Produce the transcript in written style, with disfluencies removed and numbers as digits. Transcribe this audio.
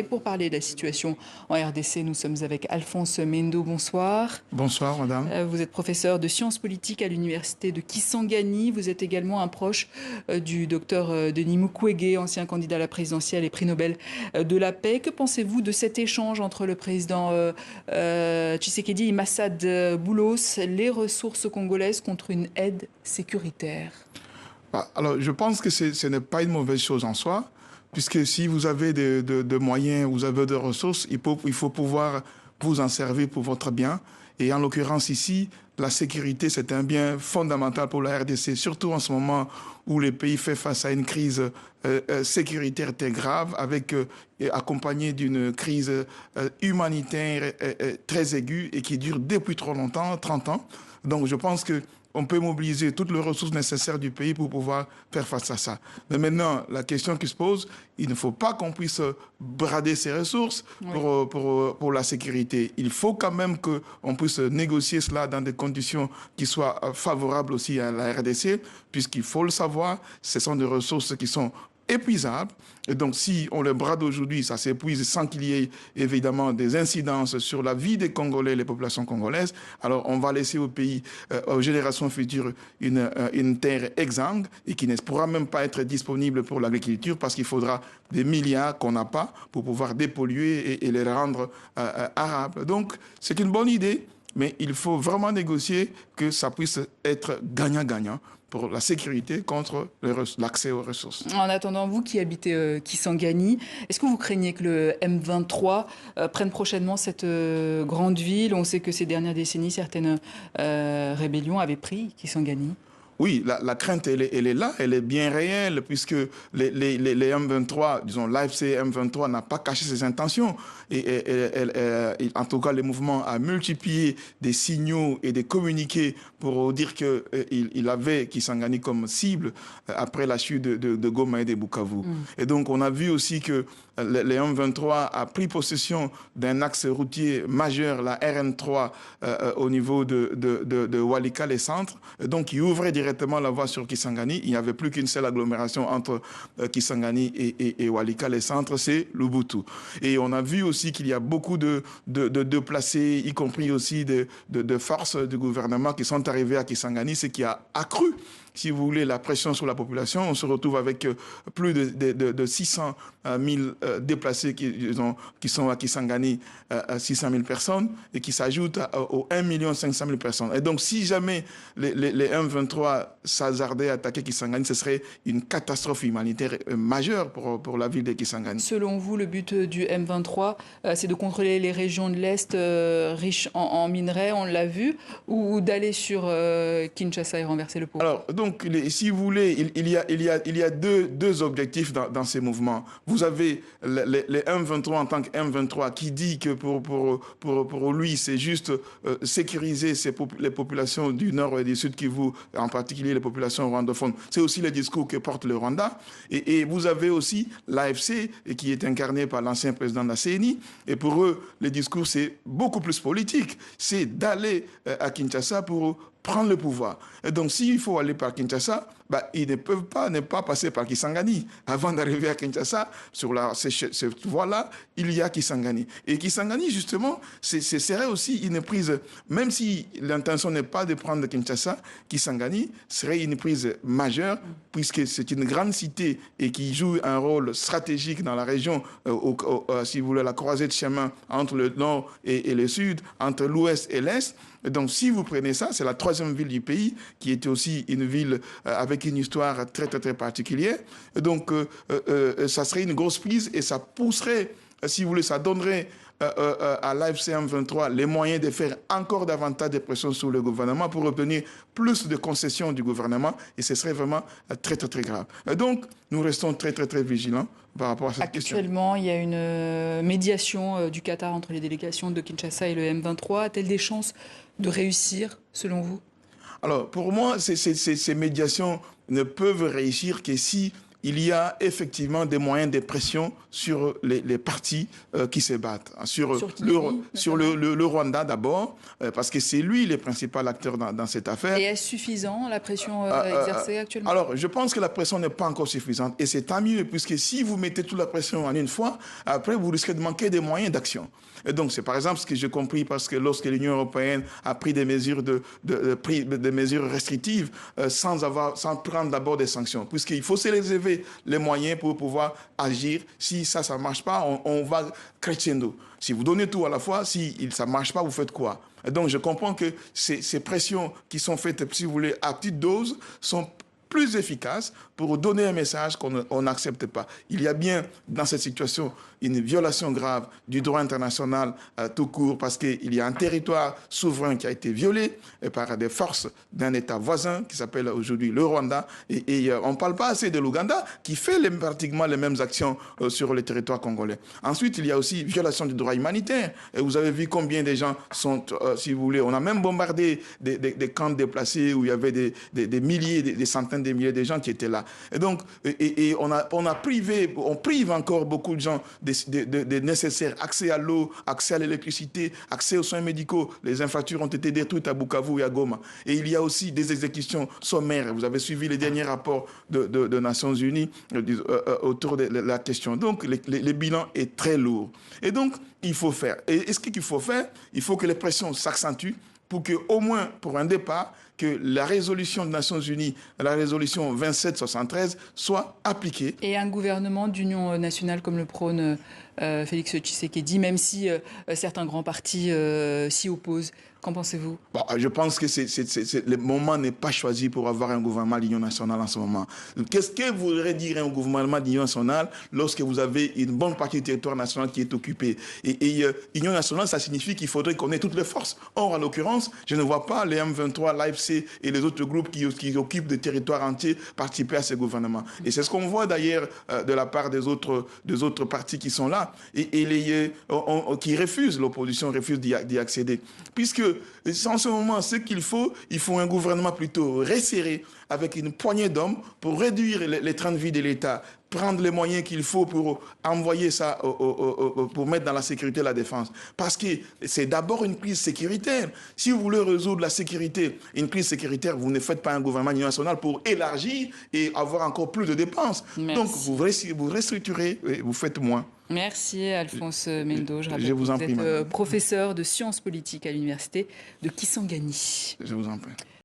Et pour parler de la situation en RDC, nous sommes avec Alphonse Mendo. Bonsoir. Bonsoir, madame. Vous êtes professeur de sciences politiques à l'université de Kisangani. Vous êtes également un proche du docteur Denis Mukwege, ancien candidat à la présidentielle et prix Nobel de la paix. Que pensez-vous de cet échange entre le président Tshisekedi et Massad Boulos, les ressources congolaises contre une aide sécuritaire? Alors, je pense que ce n'est pas une mauvaise chose en soi, puisque si vous avez de moyens, vous avez de ressources, il faut pouvoir vous en servir pour votre bien. Et en l'occurrence ici, la sécurité, c'est un bien fondamental pour la RDC, surtout en ce moment où le pays fait face à une crise sécuritaire très grave, accompagnée d'une crise humanitaire très aiguë et qui dure depuis trop longtemps, 30 ans. Donc je pense que on peut mobiliser toutes les ressources nécessaires du pays pour pouvoir faire face à ça. Mais maintenant, la question qui se pose, il ne faut pas qu'on puisse brader ces ressources pour la sécurité. Il faut quand même qu'on puisse négocier cela dans des conditions qui soient favorables aussi à la RDC, puisqu'il faut le savoir, ce sont des ressources qui sont épuisables. Et donc, si on les brade aujourd'hui, ça s'épuise sans qu'il y ait évidemment des incidences sur la vie des Congolais, les populations congolaises. Alors, on va laisser au pays, aux générations futures, une terre exsangue et qui ne pourra même pas être disponible pour l'agriculture parce qu'il faudra des milliards qu'on n'a pas pour pouvoir dépolluer et les rendre arables. Donc, c'est une bonne idée, mais il faut vraiment négocier que ça puisse être gagnant-gagnant pour la sécurité contre l'accès aux ressources. En attendant, vous qui habitez Kisangani, est-ce que vous craignez que le M23 prenne prochainement cette grande ville? On sait que ces dernières décennies, certaines rébellions avaient pris Kisangani. Oui, la crainte, elle est là, elle est bien réelle, puisque les M23, disons, l'AFC M23 n'a pas caché ses intentions. En tout cas, le mouvement a multiplié des signaux et des communiqués pour dire qu'il avait Kisangani comme cible après la chute de Goma et de Bukavu. Et donc, on a vu aussi que les M23 a pris possession d'un axe routier majeur, la RN3, au niveau de Walikale Centre, donc qui ouvrait directement la voie sur Kisangani. Il n'y avait plus qu'une seule agglomération entre Kisangani et Walikale Centre, c'est Lubutu. Et on a vu aussi qu'il y a beaucoup de déplacés, y compris aussi de forces du gouvernement qui sont arrivées à Kisangani, ce qui a accru, si vous voulez, la pression sur la population. On se retrouve avec plus de 600 000 déplacés qui sont à Kisangani, 600 000 personnes, et qui s'ajoutent aux 1 500 000 personnes. Et donc, si jamais les M23 s'hasardaient à attaquer Kisangani, ce serait une catastrophe humanitaire majeure pour la ville de Kisangani. Selon vous, le but du M23, c'est de contrôler les régions de l'Est riches en minerais, on l'a vu, ou d'aller sur Kinshasa et renverser le pouvoir? Alors, donc, si vous voulez, il y a deux objectifs dans ces mouvements. Vous avez les M23 en tant que M23 qui dit que pour lui, c'est juste sécuriser les populations du Nord et du Sud Kivu, en particulier les populations rwandophones. C'est aussi le discours que porte le Rwanda. Et vous avez aussi l'AFC qui est incarné par l'ancien président de la CENI. Et pour eux, le discours, c'est beaucoup plus politique. C'est d'aller à Kinshasa pour prendre le pouvoir. Et donc, s'il faut aller par Kinshasa, ils ne peuvent pas ne pas passer par Kisangani. Avant d'arriver à Kinshasa, sur cette voie-là, il y a Kisangani. Et Kisangani, justement, ce serait aussi une prise, même si l'intention n'est pas de prendre Kinshasa, Kisangani serait une prise majeure, puisque c'est une grande cité et qui joue un rôle stratégique dans la région, si vous voulez, la croisée de chemin entre le nord et le sud, entre l'ouest et l'est. Donc, si vous prenez ça, c'est la troisième ville du pays, qui était aussi une ville avec une histoire très, très, très particulière. Donc, ça serait une grosse prise et ça pousserait, si vous voulez, ça donnerait à l'AFC M23 les moyens de faire encore davantage de pression sur le gouvernement pour obtenir plus de concessions du gouvernement. Et ce serait vraiment très, très, très grave. Donc, nous restons très, très, très vigilants par rapport à cette question. Actuellement, il y a une médiation du Qatar entre les délégations de Kinshasa et le M23. A-t-elle des chances de réussir, selon vous? Alors, pour moi, ces médiations ne peuvent réussir que si il y a effectivement des moyens de pression sur les partis qui se battent. Sur le Rwanda d'abord, parce que c'est lui le principal acteur dans cette affaire. Et est-ce suffisant, la pression exercée actuellement? Alors, je pense que la pression n'est pas encore suffisante. Et c'est tant mieux, puisque si vous mettez toute la pression en une fois, après, vous risquez de manquer des moyens d'action. Et donc, c'est par exemple ce que j'ai compris, parce que lorsque l'Union européenne a pris des mesures, des mesures restrictives, sans prendre d'abord des sanctions, puisqu'il faut se réserver les moyens pour pouvoir agir. Si ça ne marche pas, on va crescendo. Si vous donnez tout à la fois, si ça ne marche pas, vous faites quoi? Et donc, je comprends que ces pressions qui sont faites, si vous voulez, à petite dose, sont plus efficaces pour donner un message qu'on n'accepte pas. Il y a bien, dans cette situation, une violation grave du droit international tout court, parce qu'il y a un territoire souverain qui a été violé par des forces d'un État voisin qui s'appelle aujourd'hui le Rwanda. Et on ne parle pas assez de l'Ouganda, qui fait pratiquement les mêmes actions sur le territoire congolais. Ensuite, il y a aussi violation du droit humanitaire. Et vous avez vu combien de gens sont, si vous voulez, on a même bombardé des camps déplacés où il y avait des milliers, des centaines de milliers de gens qui étaient là. Et donc, on prive encore beaucoup de gens des nécessaires accès à l'eau, accès à l'électricité, accès aux soins médicaux. Les infrastructures ont été détruites à Bukavu et à Goma. Et il y a aussi des exécutions sommaires. Vous avez suivi les derniers rapports de Nations Unies autour de la question. Donc, le bilan est très lourd. Et donc, il faut faire. Et ce qu'il faut faire, il faut que les pressions s'accentuent pour qu'au moins, pour un départ, que la résolution des Nations Unies, la résolution 2773, soit appliquée. Et un gouvernement d'union nationale comme le prône Félix Tshisekedi, même si certains grands partis s'y opposent. Qu'en pensez-vous? Bon, je pense que le moment n'est pas choisi pour avoir un gouvernement d'union nationale en ce moment. Qu'est-ce que voudrait dire un gouvernement d'union nationale lorsque vous avez une bonne partie du territoire national qui est occupée? Et union nationale, ça signifie qu'il faudrait qu'on ait toutes les forces. Or, en l'occurrence, je ne vois pas les M23, l'AFC et les autres groupes qui occupent des territoires entiers participer à ce gouvernement. Et c'est ce qu'on voit d'ailleurs de la part des autres partis qui sont là et qui refusent, l'opposition refuse d'y accéder. Puisque en ce moment, ce qu'il faut un gouvernement plutôt resserré avec une poignée d'hommes pour réduire les trains de vie de l'État, prendre les moyens qu'il faut pour envoyer ça, pour mettre dans la sécurité et la défense. Parce que c'est d'abord une crise sécuritaire. Si vous voulez résoudre la sécurité, une crise sécuritaire, vous ne faites pas un gouvernement national pour élargir et avoir encore plus de dépenses. Merci. Donc vous restructurez et vous faites moins. Merci Alphonse Mendo. Je rappelle que vous êtes professeur de sciences politiques à l'université de Kisangani. Je vous en prie.